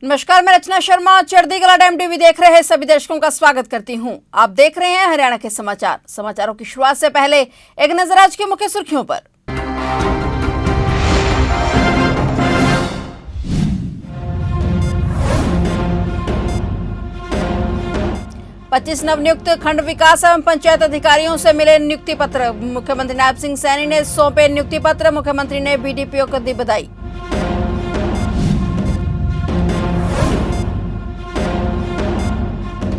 नमस्कार, मैं रचना Sharma चढ़ीगढ़ time TV देख रहे हैं सभी दर्शकों का स्वागत करती हूं। आप देख रहे हैं हरियाणा के समाचारों की शुरुआत से पहले एक नजर आज की मुख्य सुर्खियों पर। पच्चीस नवनियुक्त खंड विकास एवं पंचायत अधिकारियों से मिले नियुक्ति पत्र। मुख्यमंत्री नायब सिंह सैनी ने सौंपे नियुक्ति पत्र। मुख्यमंत्री ने बीडीपीओ को दी बधाई।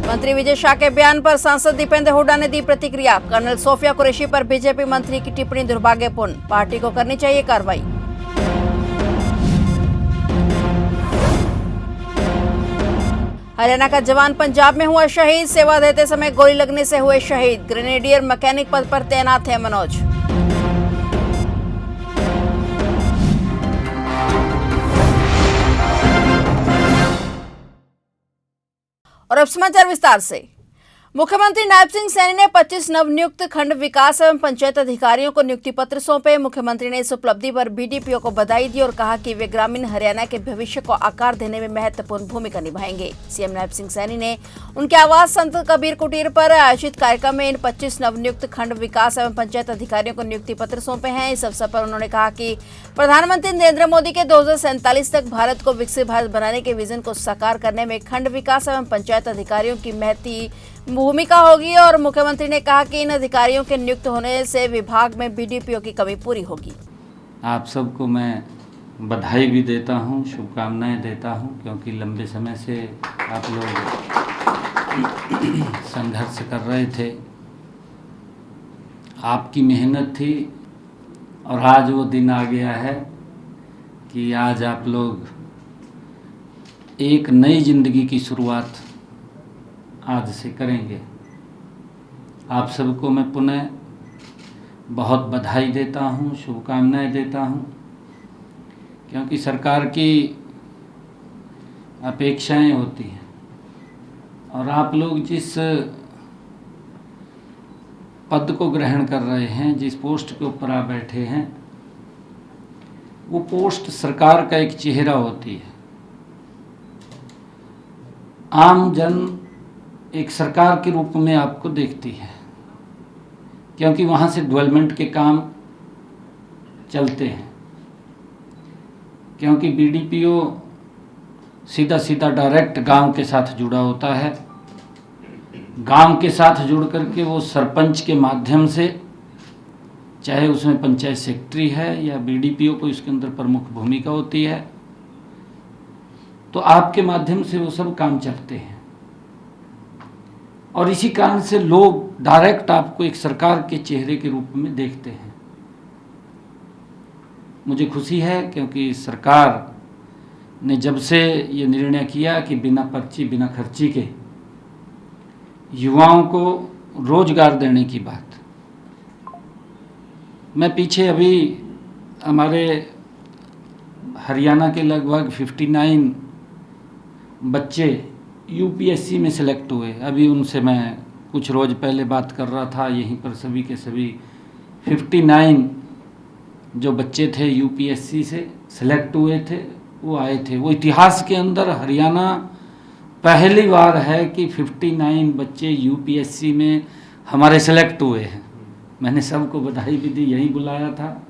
मंत्री विजय शाह के बयान पर सांसद दीपेंद्र हुड्डा ने दी प्रतिक्रिया। कर्नल सोफिया कुरैशी पर बीजेपी मंत्री की टिप्पणी दुर्भाग्यपूर्ण, पार्टी को करनी चाहिए कार्रवाई। हरियाणा का जवान पंजाब में हुआ शहीद, सेवा देते समय गोली लगने से हुए शहीद। ग्रेनेडियर मैकेनिक पद पर तैनात है मनोज। और अब समाचार विस्तार से। मुख्यमंत्री नायब सिंह सैनी ने 25 नवनियुक्त खंड विकास एवं पंचायत अधिकारियों को नियुक्ति पत्र सौंपे। मुख्यमंत्री ने इस उपलब्धि पर बीडीपीओ को बधाई दी और कहा कि वे ग्रामीण हरियाणा के भविष्य को आकार देने में महत्वपूर्ण भूमिका निभाएंगे। सीएम नायब सिंह सैनी ने उनके आवास संत कबीर कुटीर पर आयोजित कार्यक्रम में इन 25 नवनियुक्त खंड विकास एवं पंचायत अधिकारियों को नियुक्ति पत्र सौंपे हैं। इस अवसर पर उन्होंने कहा कि प्रधानमंत्री नरेंद्र मोदी के 2047 तक भारत को विकसित भारत बनाने के विजन को साकार करने में खंड विकास एवं पंचायत अधिकारियों की महती भूमिका होगी। और मुख्यमंत्री ने कहा कि इन अधिकारियों के नियुक्त होने से विभाग में बीडीपीओ की कमी पूरी होगी। आप सबको मैं बधाई भी देता हूं, शुभकामनाएं देता हूं, क्योंकि लंबे समय से आप लोग संघर्ष कर रहे थे, आपकी मेहनत थी और आज वो दिन आ गया है कि आज आप लोग एक नई जिंदगी की शुरुआत आज से करेंगे। आप सबको मैं पुनः बहुत बधाई देता हूँ, शुभकामनाएं देता हूँ, क्योंकि सरकार की अपेक्षाएं होती हैं और आप लोग जिस पद को ग्रहण कर रहे हैं, जिस पोस्ट के ऊपर आप बैठे हैं, वो पोस्ट सरकार का एक चेहरा होती है। आम जन एक सरकार के रूप में आपको देखती है, क्योंकि वहाँ से डेवलपमेंट के काम चलते हैं, क्योंकि बीडीपीओ सीधा सीधा डायरेक्ट गांव के साथ जुड़ा होता है। गांव के साथ जुड़ करके वो सरपंच के माध्यम से, चाहे उसमें पंचायत सेक्रेटरी है या बीडीपीओ को इसके अंदर प्रमुख भूमिका होती है, तो आपके माध्यम से वो सब काम चलते हैं। और इसी कारण से लोग डायरेक्ट आपको एक सरकार के चेहरे के रूप में देखते हैं। मुझे खुशी है, क्योंकि सरकार ने जब से ये निर्णय किया कि बिना पर्ची बिना खर्ची के युवाओं को रोजगार देने की बात, मैं पीछे अभी हमारे हरियाणा के लगभग 59 बच्चे यूपीएससी में सेलेक्ट हुए। अभी उनसे मैं कुछ रोज़ पहले बात कर रहा था, यहीं पर सभी के सभी 59 जो बच्चे थे यूपीएससी से सेलेक्ट हुए थे, वो आए थे। वो इतिहास के अंदर हरियाणा पहली बार है कि 59 बच्चे यूपीएससी में हमारे सेलेक्ट हुए हैं। मैंने सबको बधाई भी दी, यहीं बुलाया था,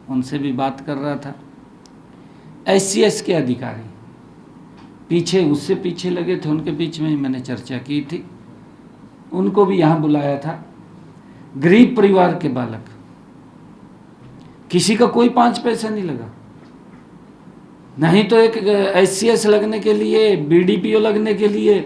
उनसे भी बात कर रहा था। एससीएस के अधिकारी पीछे, उससे पीछे लगे थे, उनके बीच में ही मैंने चर्चा की थी, उनको भी यहाँ बुलाया था। गरीब परिवार के बालक, किसी का कोई 5 पैसा नहीं लगा, नहीं तो एक एससीएस लगने के लिए, बीडीपीओ लगने के लिए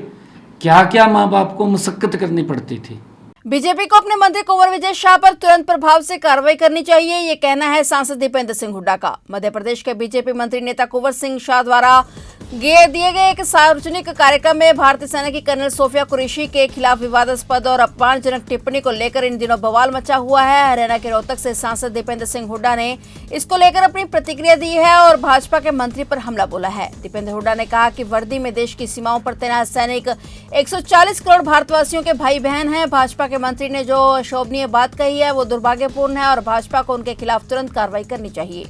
क्या क्या माँ बाप को मशक्कत करनी पड़ती थी। बीजेपी को अपने मंत्री कुंवर विजय शाह पर तुरंत प्रभाव से कार्रवाई करनी चाहिए, ये कहना है सांसद दीपेंद्र सिंह हुड्डा का। मध्य प्रदेश के बीजेपी मंत्री नेता कुंवर सिंह शाह द्वारा दिए गए एक सार्वजनिक कार्यक्रम में भारतीय सेना की कर्नल सोफिया कुरैशी के खिलाफ विवादास्पद और अपमानजनक टिप्पणी को लेकर इन दिनों बवाल मचा हुआ है। हरियाणा के रोहतक से सांसद दीपेंद्र सिंह हुड्डा ने इसको लेकर अपनी प्रतिक्रिया दी है और भाजपा के मंत्री पर हमला बोला है। दीपेंद्र हुड्डा ने कहा कि वर्दी में देश की सीमाओं पर तैनात सैनिक 140 करोड़ भारतवासियों के भाई बहन हैं। भाजपा के मंत्री ने जो अशोभनीय बात कही है वो दुर्भाग्यपूर्ण है और भाजपा को उनके खिलाफ तुरंत कार्रवाई करनी चाहिए।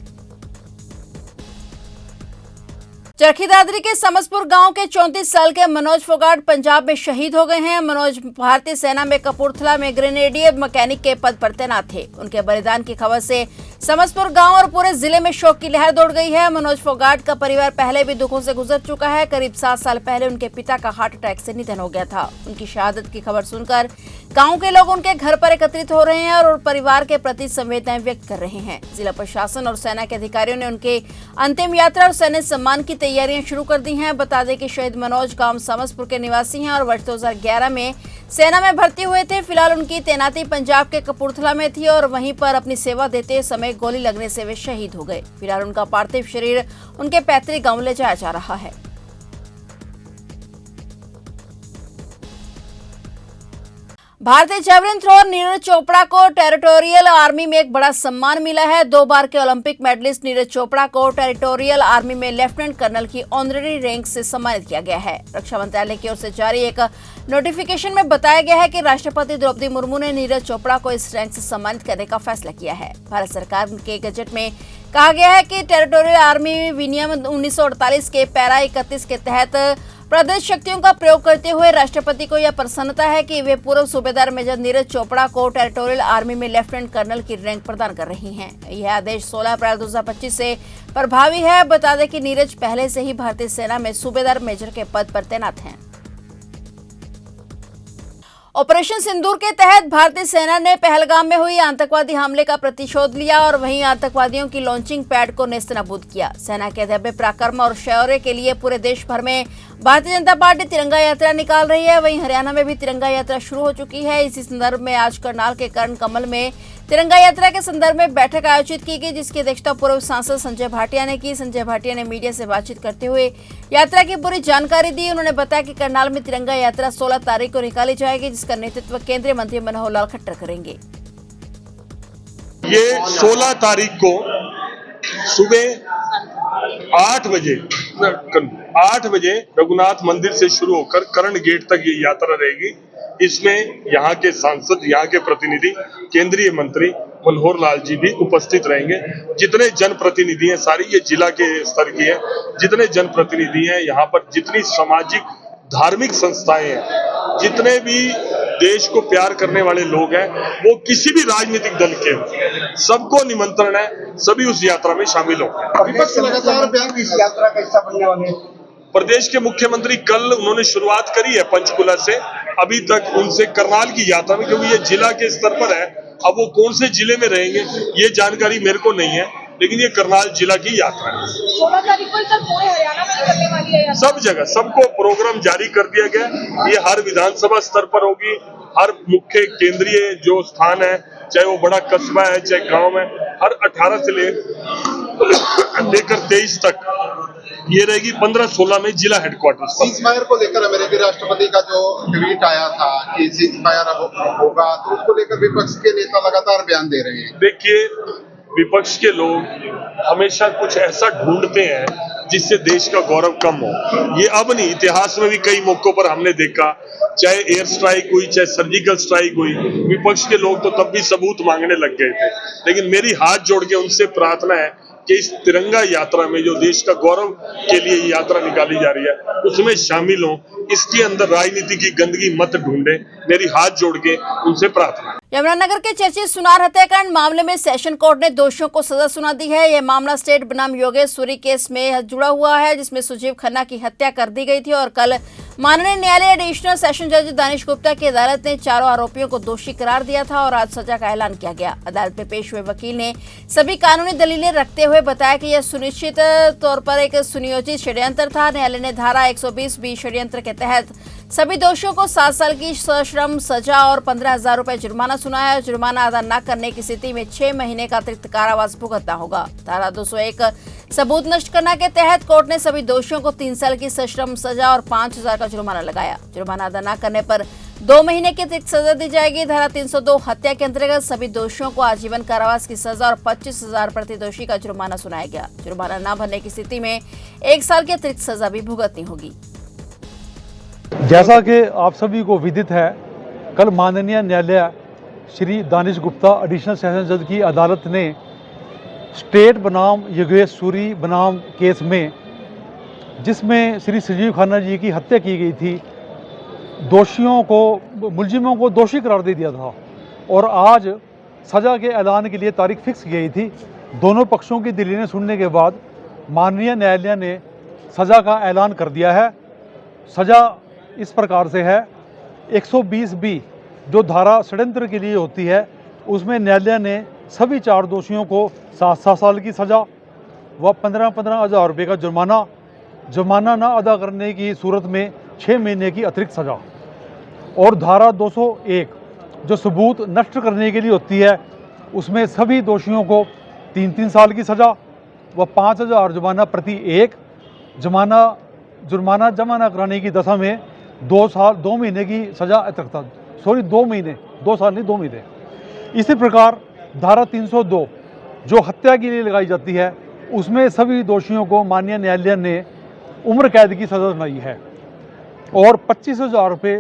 चरखी दादरी के समसपुर गांव के 34 साल के मनोज फोगाट पंजाब में शहीद हो गए हैं। मनोज भारतीय सेना में कपूरथला में ग्रेनेडियर मैकेनिक के पद पर तैनात थे। उनके बलिदान की खबर से समसपुर गांव और पूरे जिले में शोक की लहर दौड़ गई है। मनोज फोगाट का परिवार पहले भी दुखों से गुजर चुका है। करीब 7 साल पहले उनके पिता का हार्ट अटैक से निधन हो गया था। उनकी शहादत की खबर सुनकर गांव के लोग उनके घर पर एकत्रित हो रहे हैं और परिवार के प्रति संवेदनाएं व्यक्त कर रहे हैं। जिला प्रशासन और सेना के अधिकारियों ने उनके अंतिम यात्रा और सैन्य सम्मान की तैयारियां शुरू कर दी हैं। बता दें कि शहीद मनोज गांव समसपुर के निवासी हैं और वर्ष 2011 में सेना में भर्ती हुए थे। फिलहाल उनकी तैनाती पंजाब के कपूरथला में थी और वहीं पर अपनी सेवा देते समय गोली लगने से वे शहीद हो गए। फिलहाल उनका पार्थिव शरीर उनके पैतृक गांव ले जाया जा रहा है। भारतीय जैवलिन थ्रोअर नीरज चोपड़ा को टेरिटोरियल आर्मी में एक बड़ा सम्मान मिला है। 2 बार के ओलंपिक मेडलिस्ट नीरज चोपड़ा को टेरिटोरियल आर्मी में लेफ्टिनेंट कर्नल की ऑनररी रैंक से सम्मानित किया गया है। रक्षा मंत्रालय की ओर से जारी एक नोटिफिकेशन में बताया गया है कि राष्ट्रपति द्रौपदी मुर्मू ने नीरज चोपड़ा को इस रैंक से सम्मानित करने का फैसला किया है। भारत सरकार के गजट में कहा गया है कि टेरिटोरियल आर्मी विनियम 1948 के पैरा 31 के तहत प्रदेश शक्तियों का प्रयोग करते हुए राष्ट्रपति को यह प्रसन्नता है कि वे पूर्व सूबेदार मेजर नीरज चोपड़ा को टेरिटोरियल आर्मी में लेफ्टिनेंट कर्नल की रैंक प्रदान कर रही हैं। यह आदेश 16 अप्रैल 2025 से प्रभावी है। बता दें कि नीरज पहले से ही भारतीय सेना में सूबेदार मेजर के पद पर तैनात हैं। ऑपरेशन सिंदूर के तहत भारतीय सेना ने पहलगाम में हुई आतंकवादी हमले का प्रतिशोध लिया और वहीं आतंकवादियों की लॉन्चिंग पैड को नेस्तनाबूद किया। सेना के दैव्य पराक्रम और शौर्य के लिए पूरे देश भर में भारतीय जनता पार्टी तिरंगा यात्रा निकाल रही है। वहीं हरियाणा में भी तिरंगा यात्रा शुरू हो चुकी है। इसी संदर्भ में आज करनाल के कर्ण कमल में तिरंगा यात्रा के संदर्भ में बैठक आयोजित की गई, जिसकी अध्यक्षता पूर्व सांसद संजय भाटिया ने की। संजय भाटिया ने मीडिया से बातचीत करते हुए यात्रा की पूरी जानकारी दी। उन्होंने बताया कि करनाल में तिरंगा यात्रा 16 तारीख को निकाली जाएगी, जिसका नेतृत्व केंद्रीय मंत्री मनोहर लाल खट्टर करेंगे। ये 16 तारीख को सुबह 8 बजे रघुनाथ मंदिर से शुरू होकर कर्ण गेट तक ये यात्रा रहेगी। इसमें यहाँ के सांसद, यहाँ के प्रतिनिधि, केंद्रीय मंत्री मनोहर लाल जी भी उपस्थित रहेंगे। जितने जनप्रतिनिधि हैं, सारी ये जिला के स्तर की है, जितने जनप्रतिनिधि हैं यहाँ पर, जितनी सामाजिक धार्मिक संस्थाएं हैं, जितने भी देश को प्यार करने वाले लोग हैं, वो किसी भी राजनीतिक दल के, सबको निमंत्रण है, सभी उस यात्रा में शामिल होंगे। विपक्ष लगातार इस यात्रा का हिस्सा बनने वाले हैं। प्रदेश के मुख्यमंत्री कल उन्होंने शुरुआत करी है पंचकुला से, अभी तक उनसे करनाल की यात्रा में, क्योंकि ये जिला के स्तर पर है, अब वो कौन से जिले में रहेंगे ये जानकारी मेरे को नहीं है, लेकिन ये करनाल जिला की यात्रा है। 16 तारीख को सर पूरे हरियाणा में निकलने वाली है। सब जगह सबको प्रोग्राम जारी कर दिया गया। ये हर विधानसभा स्तर पर होगी, हर मुख्य केंद्रीय जो स्थान है, चाहे वो बड़ा कस्बा है चाहे गांव है, हर 18 से लेकर 23 तक ये रहेगी। 15-16 में जिला हेडक्वार्टर। सीजफायर को लेकर अमेरिकी राष्ट्रपति का जो ट्वीट आया था कि सीजफायर होगा, तो उसको लेकर विपक्ष के नेता लगातार बयान दे रहे हैं। देखिए, विपक्ष के लोग हमेशा कुछ ऐसा ढूंढते हैं जिससे देश का गौरव कम हो। ये अब नहीं, इतिहास में भी कई मौकों पर हमने देखा, चाहे एयर स्ट्राइक हुई, चाहे सर्जिकल स्ट्राइक हुई, विपक्ष के लोग तो तब भी सबूत मांगने लग गए थे। लेकिन मेरी हाथ जोड़ के उनसे प्रार्थना है कि इस तिरंगा यात्रा में जो देश का गौरव के लिए यात्रा निकाली जा रही है, उसमें शामिल हो। इसके अंदर राजनीति की गंदगी मत ढूंढे, मेरी हाथ जोड़ के उनसे प्रार्थना। यमुनानगर के चर्चित सुनार हत्याकांड मामले में सेशन कोर्ट ने दोषियों को सजा सुना दी है। यह मामला स्टेट बनाम योगेश्वरी केस में जुड़ा हुआ है, जिसमें सुजीव खन्ना की हत्या कर दी गई थी और कल माननीय न्यायालय एडिशनल सेशन जज दानिश गुप्ता की अदालत ने चारों आरोपियों को दोषी करार दिया था और आज सजा का ऐलान किया गया। अदालत में पेश हुए वकील ने सभी कानूनी दलीलें रखते हुए बताया कि यह सुनिश्चित तौर पर एक सुनियोजित षड्यंत्र था। न्यायालय ने धारा 120B षड्यंत्र के तहत सभी दोषियों को 7 साल की सश्रम सजा और 15,000 रुपए जुर्माना सुनाया। जुर्माना अदा न करने की स्थिति में 6 महीने का अतिरिक्त कारावास भुगतना होगा। धारा 201 सबूत नष्ट करने के तहत कोर्ट ने सभी दोषियों को 3 साल की सश्रम सजा और 5,000 का जुर्माना लगाया। जुर्माना अदा न करने पर 2 महीने की अतिरिक्त सजा दी जाएगी। धारा 302 हत्या के अंतर्गत सभी दोषियों को आजीवन कारावास की सजा और 25,000 प्रति दोषी का जुर्माना सुनाया गया। जुर्माना न भरने की स्थिति में 1 साल की अतिरिक्त सजा भी भुगतनी होगी। जैसा कि आप सभी को विदित है, कल माननीय न्यायालय श्री दानिश गुप्ता एडिशनल सेशन जज की अदालत ने स्टेट बनाम योगेश्वरी बनाम केस में जिसमें श्री संजीव खन्ना जी की हत्या की गई थी, मुलजिमों को दोषी करार दे दिया था और आज सज़ा के ऐलान के लिए तारीख फिक्स की गई थी। दोनों पक्षों की दलीलें सुनने के बाद माननीय न्यायालय ने सज़ा का ऐलान कर दिया है। सज़ा इस प्रकार से है, 120B जो धारा षड्यंत्र के लिए होती है, उसमें न्यायालय ने सभी 4 दोषियों को 7-7 साल की सज़ा व 15-15 हज़ार रुपये का जुर्माना न अदा करने की सूरत में 6 महीने की अतिरिक्त सज़ा, और धारा 201 जो सबूत नष्ट करने के लिए होती है, उसमें सभी दोषियों को 3-3 साल की सज़ा व 5,000 जुर्माना प्रति एक, जुर्माना जमा न कराने की दशा में 2 महीने की सज़ा अतिरिक्त, 2 महीने, 2 साल नहीं 2 महीने। इसी प्रकार धारा 302 जो हत्या के लिए लगाई जाती है, उसमें सभी दोषियों को माननीय न्यायालय ने उम्र कैद की सज़ा सुनाई है और 25,000 रुपये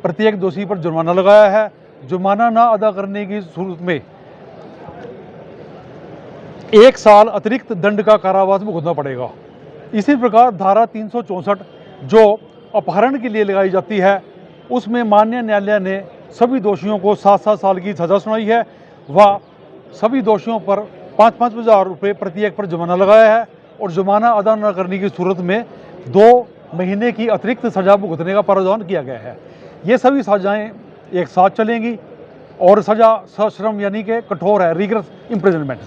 प्रत्येक दोषी पर जुर्माना लगाया है। जुर्माना ना अदा करने की सूरत में 1 साल अतिरिक्त दंड का कारावास भुगतना पड़ेगा। इसी प्रकार धारा 364 जो अपहरण के लिए लगाई जाती है, उसमें माननीय न्यायालय ने सभी दोषियों को 7-7 साल की सज़ा सुनाई है व सभी दोषियों पर 5-5 हज़ार रुपये प्रत्येक पर जुर्माना लगाया है और जुर्माना अदा न करने की सूरत में 2 महीने की अतिरिक्त सज़ा भुगतने का प्रावधान किया गया है। ये सभी सज़ाएँ एक साथ चलेंगी और सज़ा सश्रम यानी कि कठोर है, रिगरस इम्प्रिजनमेंट।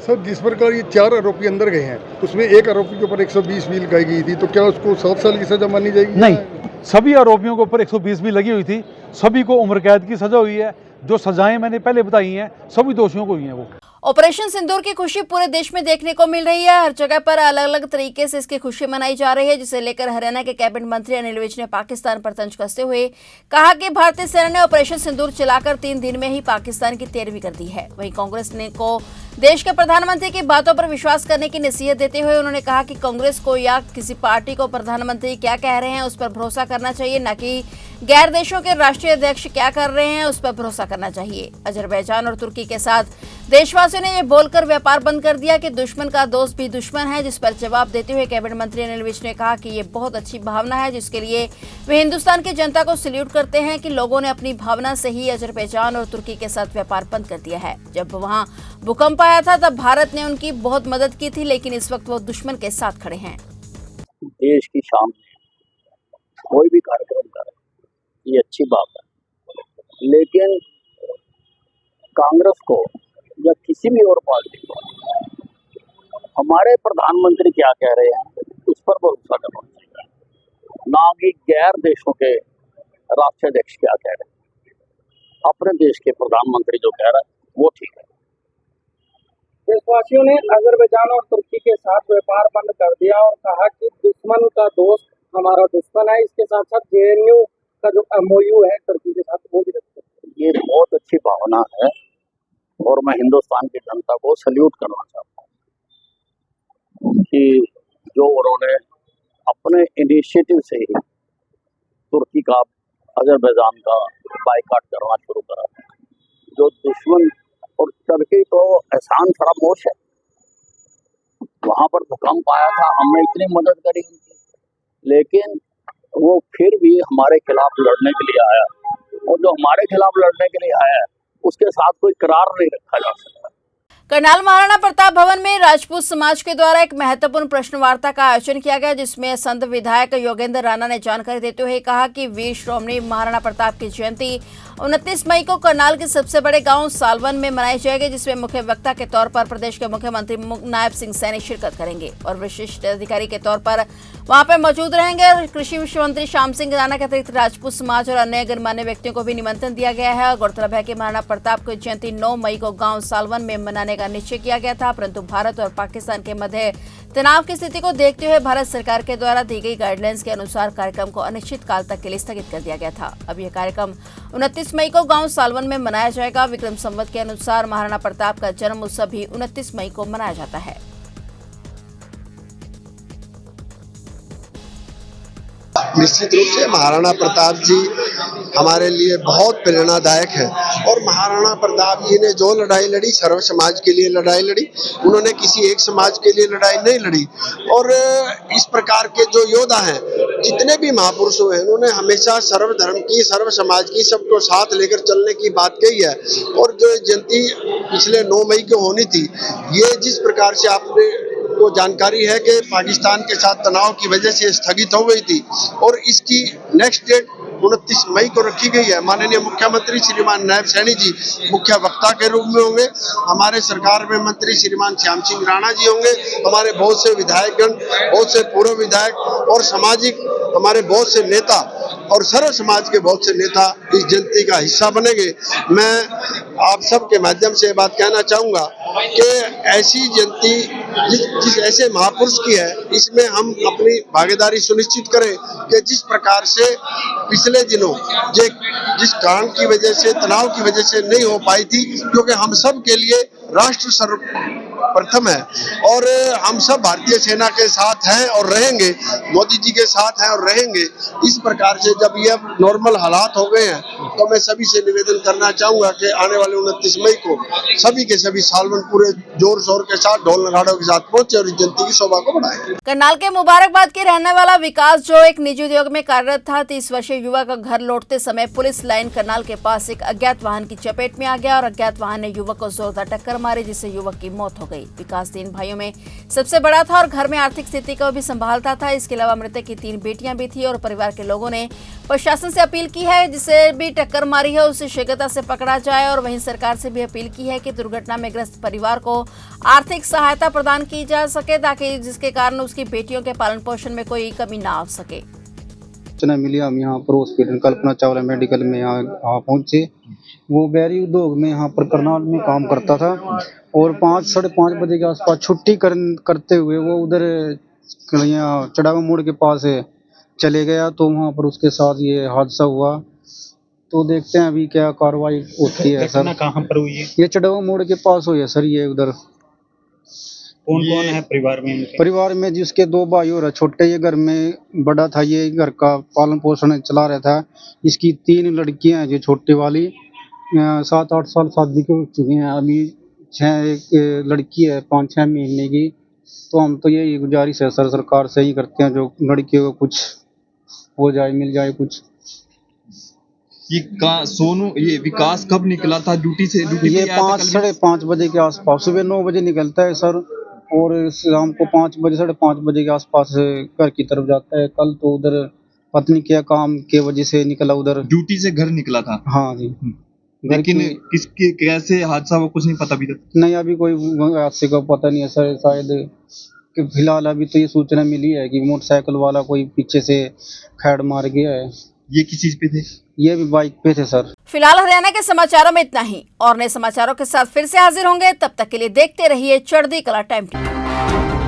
सर, जिस प्रकार ये 4 आरोपी अंदर गए हैं, उसमें एक आरोपी के ऊपर 120B लगाई गई थी, तो क्या उसको 7 साल की सज़ा मानी जाएगी? नहीं, सभी आरोपियों के ऊपर 120B लगी हुई थी, सभी को उम्र कैद की सज़ा हुई है। जो सज़ाएं मैंने पहले बताई हैं सभी दोषियों को हुई हैं। वो ऑपरेशन सिंदूर की खुशी पूरे देश में देखने को मिल रही है। हर जगह पर अलग अलग तरीके से इसकी खुशी मनाई जा रही है, जिसे लेकर हरियाणा के कैबिनेट मंत्री अनिल विज ने पाकिस्तान पर तंज कसते हुए कहा कि भारतीय सेना ने ऑपरेशन सिंदूर चलाकर 3 दिन में ही पाकिस्तान की 13वीं कर दी है। वहीं कांग्रेस ने को देश के प्रधानमंत्री की बातों पर विश्वास करने की नसीहत देते हुए उन्होंने कहा कि कांग्रेस को या किसी पार्टी को प्रधानमंत्री क्या कह रहे हैं उस पर भरोसा करना चाहिए, न कि गैर देशों के राष्ट्रीय अध्यक्ष क्या कर रहे हैं उस पर भरोसा करना चाहिए। अजरबैजान और तुर्की के साथ देशवासियों ने यह बोलकर व्यापार बंद कर दिया कि दुश्मन का दोस्त भी दुश्मन है, जिस पर जवाब देते हुए कैबिनेट मंत्री अनिल विज ने कहा कि ये बहुत अच्छी भावना है, जिसके लिए वे हिंदुस्तान की जनता को सैल्यूट करते हैं कि लोगों ने अपनी भावना से ही अजरबैजान और तुर्की के साथ व्यापार बंद कर दिया है। जब वहां भूकंप आया था तब भारत ने उनकी बहुत मदद की थी, लेकिन इस वक्त वो दुश्मन के साथ खड़े हैं। देश की शान कोई भी कार्यक्रम करे ये अच्छी बात है, लेकिन कांग्रेस को या किसी भी और पार्टी को हमारे प्रधानमंत्री क्या कह रहे हैं उस पर भरोसा करना चाहिए, ना कि गैर देशों के राष्ट्रीय अध्यक्ष क्या कह रहे हैं। अपने देश के प्रधानमंत्री जो कह रहा है वो ठीक है। देशवासियों ने अजरबैजान और तुर्की के साथ व्यापार बंद कर दिया और कहा कि दुश्मन का दोस्त हमारा दुश्मन है। इसके साथ साथ JNU का जो MOU है तुर्की के साथ वो भी रखते हैं। ये बहुत अच्छी भावना है और मैं हिंदुस्तान की जनता को सल्यूट करना चाहता हूँ कि जो उन्होंने अपने इनिशिएटिव से ही तुर्की का, अजरबैजान का बाइकाट करना शुरू करा। जो दुश्मन और तुर्की तो एहसान फरामोश है, वहाँ पर भूकंप आया था, हमने इतनी मदद करी उनकी, लेकिन वो फिर भी हमारे खिलाफ लड़ने के लिए आया और जो हमारे खिलाफ लड़ने के लिए आया है उसके साथ कोई करार नहीं रखा जा सकता। करनाल महाराणा प्रताप भवन में राजपूत समाज के द्वारा एक महत्वपूर्ण प्रश्न वार्ता का आयोजन किया गया, जिसमें संत विधायक योगेंद्र राणा ने जानकारी देते हुए कहा कि वीर श्रोमणी महाराणा प्रताप की जयंती 29 मई को करनाल के सबसे बड़े गांव सालवन में मनाई जाएगी, जिसमें मुख्य वक्ता के तौर पर प्रदेश के मुख्यमंत्री नायब सिंह सैनी शिरकत करेंगे और विशिष्ट अधिकारी के तौर पर वहां पर मौजूद रहेंगे। और कृषि विश्व मंत्री श्याम सिंह राणा के अतिरिक्त राजपूत समाज और अन्य गणमान्य व्यक्तियों को भी निमंत्रण दिया गया है। गौरतलब है कि महाराणा प्रताप की जयंती 9 मई को गांव सालवन में मनाने का निश्चय किया गया था, परंतु भारत और पाकिस्तान के मध्य तनाव की स्थिति को देखते हुए भारत सरकार के द्वारा दी गई गाइडलाइंस के अनुसार कार्यक्रम को अनिश्चित काल तक के लिए स्थगित कर दिया गया था। अब यह कार्यक्रम 29 मई को गांव सालवन में मनाया जाएगा। विक्रम संवत के अनुसार महाराणा प्रताप का जन्म उत्सव भी 29 मई को मनाया जाता है। निश्चित रूप से महाराणा प्रताप जी हमारे लिए बहुत प्रेरणादायक है। और महाराणा प्रताप जी ने जो लड़ाई लड़ी, सर्व समाज के लिए लड़ाई लड़ी, उन्होंने किसी एक समाज के लिए लड़ाई नहीं लड़ी। और इस प्रकार के जो योद्धा हैं, जितने भी महापुरुष हुए, उन्होंने हमेशा सर्व धर्म की, सर्व समाज की, सबको साथ लेकर चलने की बात कही है। और जो जयंती पिछले 9 मई को होनी थी, ये जिस प्रकार से आपने को जानकारी है कि पाकिस्तान के साथ तनाव की वजह से स्थगित हो गई थी और इसकी नेक्स्ट डेट 29 मई को रखी गई है। माननीय मुख्यमंत्री श्रीमान नायब सैनी जी मुख्य वक्ता के रूप में होंगे, हमारे सरकार में मंत्री श्रीमान श्याम सिंह राणा जी होंगे, हमारे बहुत से विधायकगण, बहुत से पूर्व विधायक और सामाजिक हमारे बहुत से नेता और सर्व समाज के बहुत से नेता इस जयंती का हिस्सा बनेंगे। मैं आप सब के माध्यम से बात कहना चाहूँगा कि ऐसी जयंती जिस ऐसे महापुरुष की है, इसमें हम अपनी भागीदारी सुनिश्चित करें कि जिस प्रकार से पिछले दिनों जिस कारण की वजह से, तनाव की वजह से नहीं हो पाई थी, क्योंकि हम सब के लिए राष्ट्र सर्वप्रथम है और हम सब भारतीय सेना के साथ हैं और रहेंगे, मोदी जी के साथ हैं और रहेंगे। इस प्रकार से जब ये नॉर्मल हालात हो गए हैं, तो मैं सभी से निवेदन करना चाहूंगा कि आने वाले 29 मई को सभी के सभी सालवन पूरे जोर शोर के साथ, ढोल नगाड़ों के साथ पहुंचे और इस जयंती की शोभा को बढ़ाएं। करनाल के मुबारकबाद के रहने वाला विकास, जो एक निजी उद्योग में कार्यरत था, 30 वर्षीय युवक का घर लौटते समय पुलिस लाइन करनाल के पास एक अज्ञात वाहन की चपेट में आ गया और अज्ञात वाहन ने युवक को जोरदार टक्कर मारी, जिससे युवक की मौत हो गई। विकास 3 भाइयों में सबसे बड़ा था और घर में आर्थिक स्थिति को भी संभालता था। इसके अलावा मृतक की 3 बेटियां भी थी और परिवार के लोगों ने प्रशासन से अपील की है, जिसे भी टक्कर मारी है उसे शीघ्रता से पकड़ा जाए और वहीं सरकार से भी अपील की है कि दुर्घटना में ग्रस्त परिवार को आर्थिक सहायता प्रदान की जा सके, ताकि जिसके कारण उसकी बेटियों के पालन पोषण में कोई कमी ना आ सके। सूचना मिली, हम यहाँ पर हॉस्पिटल कल्पना चावला मेडिकल में यहाँ पहुँचे। वो बैरी उद्योग में यहाँ पर करनाल में काम करता था और 5 साढ़े 5 बजे के आसपास छुट्टी करते हुए वो उधर यहाँ चढ़ावा मोड़ के पास चले गया, तो वहाँ पर उसके साथ ये हादसा हुआ। तो देखते हैं अभी क्या कार्रवाई होती है सर। कहाँ पर हुई है? ये चढ़ावा मोड़ के पास हुई है सर। ये उधर कौन कौन है परिवार में? परिवार में जिसके 2 भाई और छोटे, ये घर में बड़ा था, ये घर का पालन पोषण चला रहा था। इसकी 3 लड़कियां हैं, जो छोटी वाली 7-8 साल शादी के चुकी हैं, अभी 6 लड़की है 5-6 महीने की। तो हम तो यही गुजारिश है सर, सरकार से ही करते हैं, जो लड़कियों को कुछ हो जाए, मिल जाए कुछ। ये विकास कब निकला था ड्यूटी से? ये 5 साढ़े 5 बजे के आसपास, सुबह 9 बजे निकलता है सर और शाम को 5 बजे साढ़े 5 बजे के आसपास घर की तरफ जाता है। कल तो उधर पत्नी के काम के वजह से निकला, उधर ड्यूटी से घर निकला था। हाँ जी। लेकिन किसके कैसे हादसा वो कुछ नहीं पता अभी तक? नहीं, अभी कोई हादसे का पता नहीं है सर। शायद कि फिलहाल अभी तो ये सूचना मिली है कि मोटरसाइकिल वाला कोई पीछे से खैड़ मार गया है। ये किस चीज पे थे? ये भी बाइक पे थे सर। फिलहाल हरियाणा के समाचारों में इतना ही, और नए समाचारों के साथ फिर से हाजिर होंगे। तब तक के लिए देखते रहिए चढ़ती कला टाइम टीवी।